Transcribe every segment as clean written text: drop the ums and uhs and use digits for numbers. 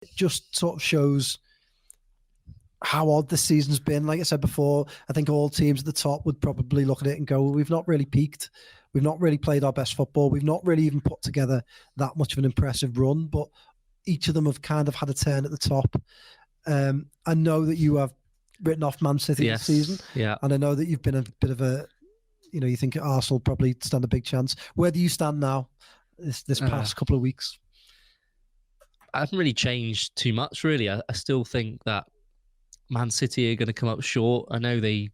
It just sort of shows how odd this season's been. Like I said before, I think all teams at the top would probably look at it and go, well, we've not really peaked. We've not really played our best football. We've not really even put together that much of an impressive run, but each of them have kind of had a turn at the top. I know that you have written off Man City this season. Yeah. And I know that you've been a bit of a, you think Arsenal probably stand a big chance. Where do you stand now this past couple of weeks? I haven't really changed too much, really. I still think that Man City are going to come up short. I know they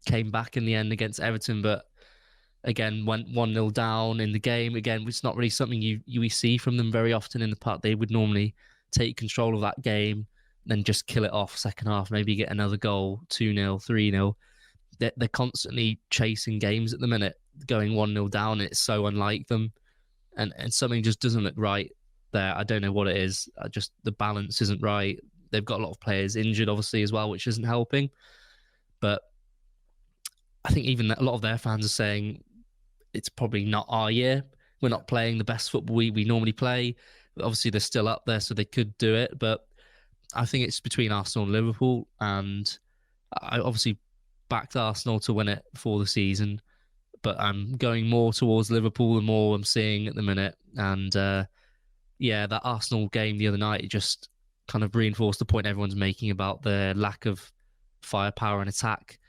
came back in the end against Everton, but again, went 1-0 down in the game. Again, it's not really something you see from them very often in the part. They would normally take control of that game, then just kill it off second half, maybe get another goal, 2-0, 3-0. They're constantly chasing games at the minute, going 1-0 down. It's so unlike them. And something just doesn't look right there. I don't know what it is. Just the balance isn't right. They've got a lot of players injured, obviously, as well, which isn't helping. But I think even a lot of their fans are saying it's probably not our year. We're not playing the best football we normally play. Obviously, they're still up there, so they could do it. But I think it's between Arsenal and Liverpool. And I obviously backed Arsenal to win it for the season. But I'm going more towards Liverpool the more I'm seeing at the minute. And that Arsenal game the other night, it just kind of reinforced the point everyone's making about the lack of firepower and attack.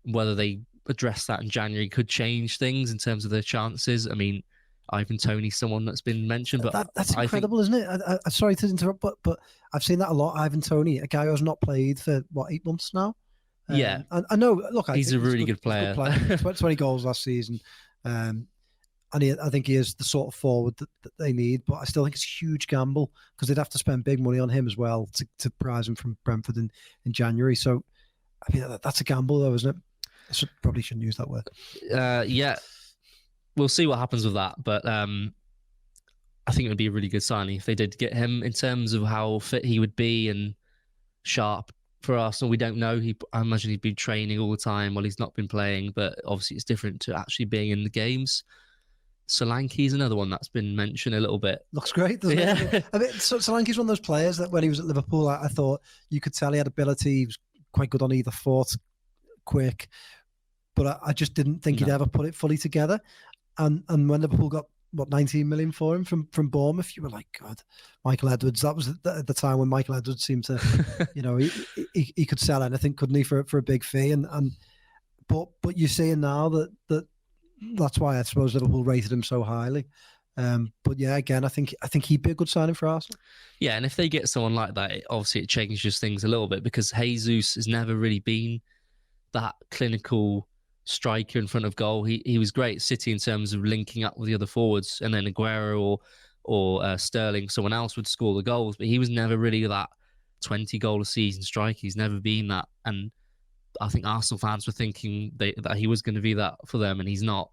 Whether they address that in January could change things in terms of their chances. I mean, Ivan Toney's someone that's been mentioned, but that's incredible, isn't it? I'm sorry to interrupt, but I've seen that a lot. Ivan Toney, a guy who has not played for 8 months now. Yeah, and I know. Look, he's a really good player. 20 goals last season, and I think he is the sort of forward that they need. But I still think it's a huge gamble because they'd have to spend big money on him as well to prize him from Brentford in January. So, I mean, that's a gamble, though, isn't it? Probably shouldn't use that word. Yeah, we'll see what happens with that. But I think it would be a really good signing if they did get him in terms of how fit he would be and sharp for Arsenal. We don't know. I imagine he'd be training all the time while he's not been playing, but obviously it's different to actually being in the games. Solanke's another one that's been mentioned a little bit. Looks great, doesn't it? I mean, Solanke's one of those players that when he was at Liverpool, I thought you could tell he had ability. He was quite good on either foot, quick. But I just didn't think he'd ever put it fully together. And when Liverpool got 19 million for him from Bournemouth, you were like, God, Michael Edwards. That was at the time when Michael Edwards seemed to, he could sell anything, couldn't he, for a big fee? But you're seeing now that's why I suppose Liverpool rated him so highly. But yeah, again, I think he'd be a good signing for Arsenal. Yeah, and if they get someone like that, obviously it changes things a little bit because Jesus has never really been that clinical striker in front of goal. He was great at City in terms of linking up with the other forwards, and then Aguero or Sterling, someone else would score the goals, but he was never really that 20 goal a season striker. He's never been that, and I think Arsenal fans were thinking that he was going to be that for them, and he's not.